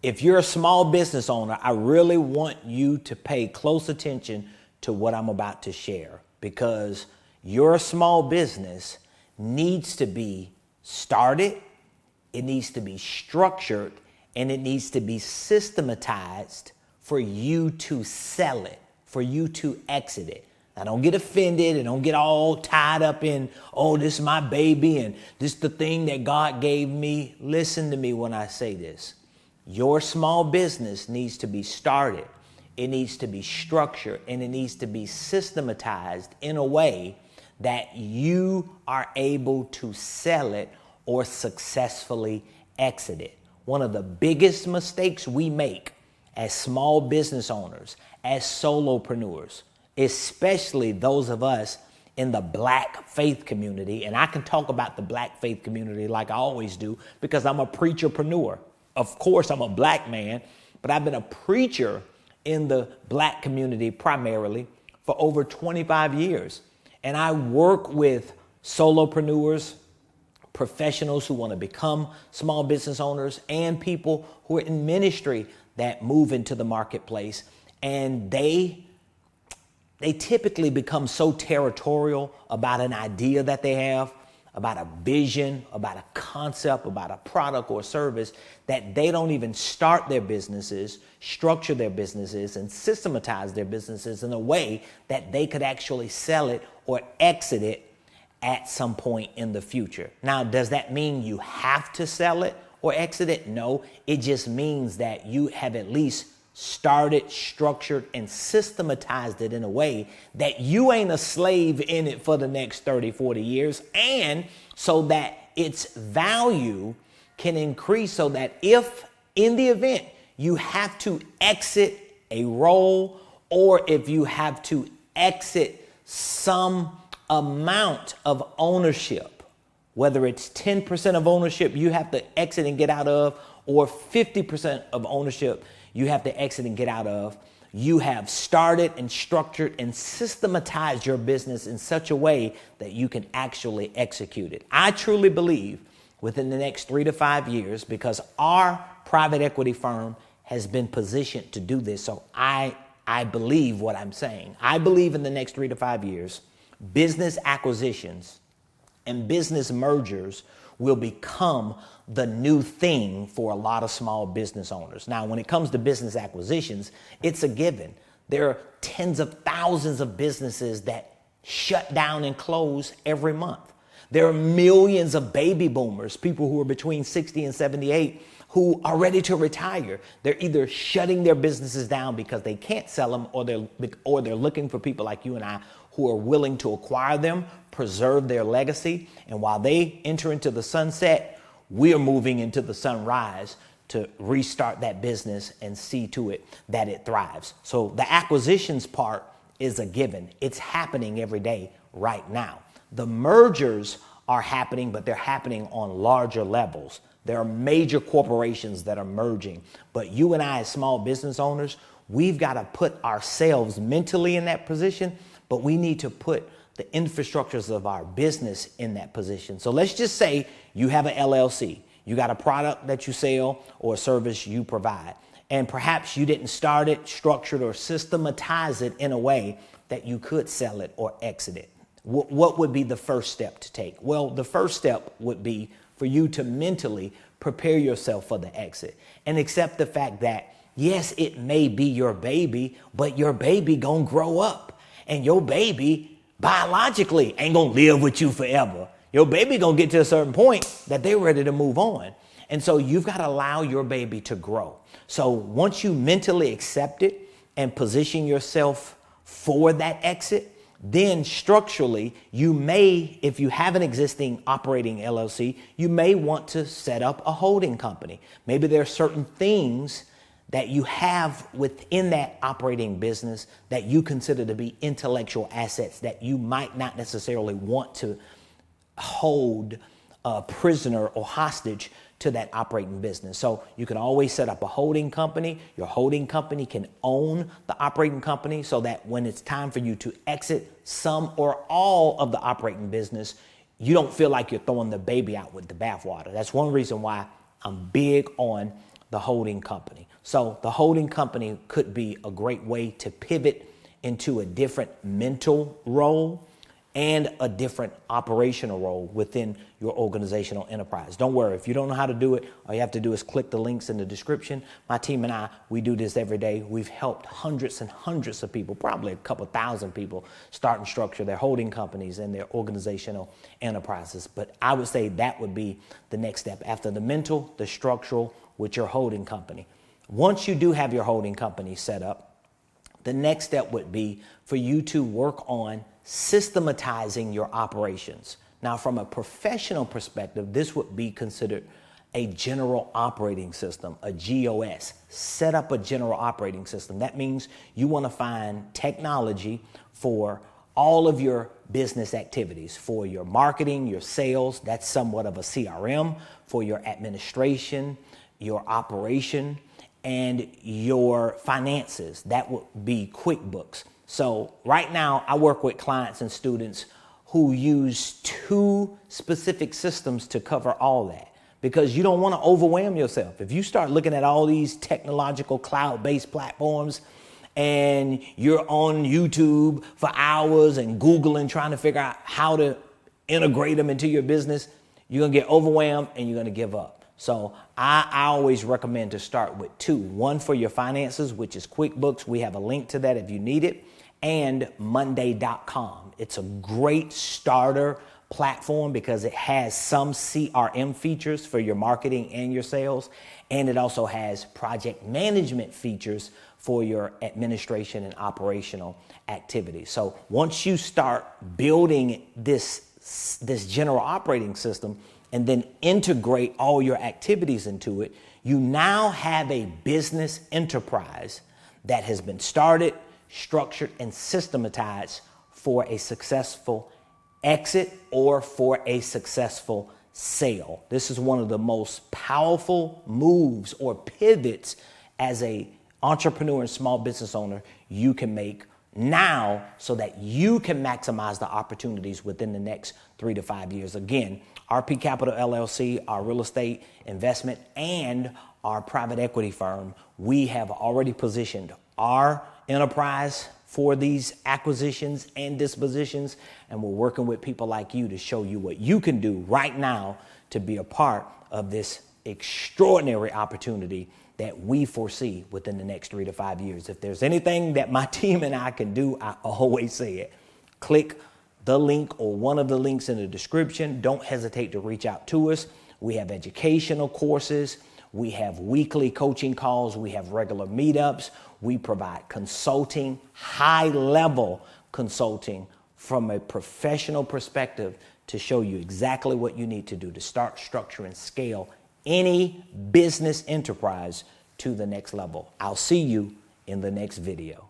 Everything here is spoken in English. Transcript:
If you're a small business owner, I really want you to pay close attention to what I'm about to share, because your small business needs to be started, it needs to be structured, and it needs to be systematized for you to sell it, for you to exit it. Now, don't get offended and don't get all tied up in, oh, this is my baby and this is the thing that God gave me. Listen to me when I say this. Your small business needs to be started, it needs to be structured, and it needs to be systematized in a way that you are able to sell it or successfully exit it. One of the biggest mistakes we make as small business owners, as solopreneurs, especially those of us in the Black faith community, and I can talk about the Black faith community like I always do because I'm a preacherpreneur. Of course, I'm a Black man, but I've been a preacher in the Black community primarily for over 25 years. And I work with solopreneurs, professionals who want to become small business owners, and people who are in ministry that move into the marketplace. And they typically become so territorial about an idea that they have, about a vision, about a concept, about a product or service, that they don't even start their businesses, structure their businesses, and systematize their businesses in a way that they could actually sell it or exit it at some point in the future. Now, does that mean you have to sell it or exit it? No, it just means that you have at least started, structured, and systematized it in a way that you ain't a slave in it for the next 30, 40 years. And so that its value can increase, so that if in the event you have to exit a role, or if you have to exit some amount of ownership, whether it's 10% of ownership you have to exit and get out of, or 50% of ownership you have to exit and get out of, you have started and structured and systematized your business in such a way that you can actually execute it. I truly believe within the next 3 to 5 years, because our private equity firm has been positioned to do this. So I believe what I'm saying. I believe in the next 3 to 5 years, business acquisitions and business mergers will become the new thing for a lot of small business owners. Now, when it comes to business acquisitions, it's a given. There are tens of thousands of businesses that shut down and close every month. There are millions of baby boomers, people who are between 60 and 78, who are ready to retire. They're either shutting their businesses down because they can't sell them, or they're looking for people like you and I who are willing to acquire them, preserve their legacy. And while they enter into the sunset, we're moving into the sunrise to restart that business and see to it that it thrives. So the acquisitions part is a given. It's happening every day right now. The mergers are happening, but they're happening on larger levels. There are major corporations that are merging, but you and I as small business owners, we've got to put ourselves mentally in that position, but we need to put the infrastructures of our business in that position. So let's just say you have an LLC. You got a product that you sell or a service you provide, and perhaps you didn't start it, structure it, or systematize it in a way that you could sell it or exit it. What would be the first step to take? Well, the first step would be for you to mentally prepare yourself for the exit and accept the fact that, yes, it may be your baby, but your baby gonna grow up, and your baby biologically ain't gonna live with you forever. Your baby gonna get to a certain point that they're ready to move on. And so you've got to allow your baby to grow. So once you mentally accept it and position yourself for that exit, then structurally, you may, if you have an existing operating LLC, you may want to set up a holding company. Maybe there are certain things that you have within that operating business that you consider to be intellectual assets that you might not necessarily want to hold a prisoner or hostage to that operating business. So you can always set up a holding company. Your holding company can own the operating company so that when it's time for you to exit some or all of the operating business, you don't feel like you're throwing the baby out with the bathwater. That's one reason why I'm big on the holding company. So the holding company could be a great way to pivot into a different mental role and a different operational role within your organizational enterprise. Don't worry, if you don't know how to do it, all you have to do is click the links in the description. My team and I, we do this every day. We've helped hundreds and hundreds of people, probably a couple thousand people, start and structure their holding companies and their organizational enterprises. But I would say that would be the next step. After the mental, the structural, with your holding company. Once you do have your holding company set up, the next step would be for you to work on systematizing your operations. Now, from a professional perspective, this would be considered a general operating system, a GOS. Set up a general operating system. That means you want to find technology for all of your business activities, for your marketing, your sales, that's somewhat of a CRM, for your administration, your operation, and your finances. That would be QuickBooks. So right now I work with clients and students who use 2 specific systems to cover all that, because you don't want to overwhelm yourself. If you start looking at all these technological cloud-based platforms and you're on YouTube for hours and Googling trying to figure out how to integrate them into your business, you're going to get overwhelmed and you're going to give up. So I always recommend to start with 2. One for your finances, which is QuickBooks. We have a link to that if you need it. And Monday.com. It's a great starter platform because it has some CRM features for your marketing and your sales. And it also has project management features for your administration and operational activities. So once you start building this general operating system and then integrate all your activities into it, you now have a business enterprise that has been started, structured, and systematized for a successful exit or for a successful sale. This is one of the most powerful moves or pivots as a entrepreneur and small business owner you can make now so that you can maximize the opportunities within the next 3 to 5 years. Again, RP Capital LLC, our real estate investment, and our private equity firm, we have already positioned our enterprise for these acquisitions and dispositions, and we're working with people like you to show you what you can do right now to be a part of this extraordinary opportunity that we foresee within the next 3 to 5 years. If there's anything that my team and I can do, I always say it. Click the link or one of the links in the description. Don't hesitate to reach out to us. We have educational courses. We have weekly coaching calls. We have regular meetups. We provide consulting, high-level consulting from a professional perspective to show you exactly what you need to do to start, structure, and scale any business enterprise to the next level. I'll see you in the next video.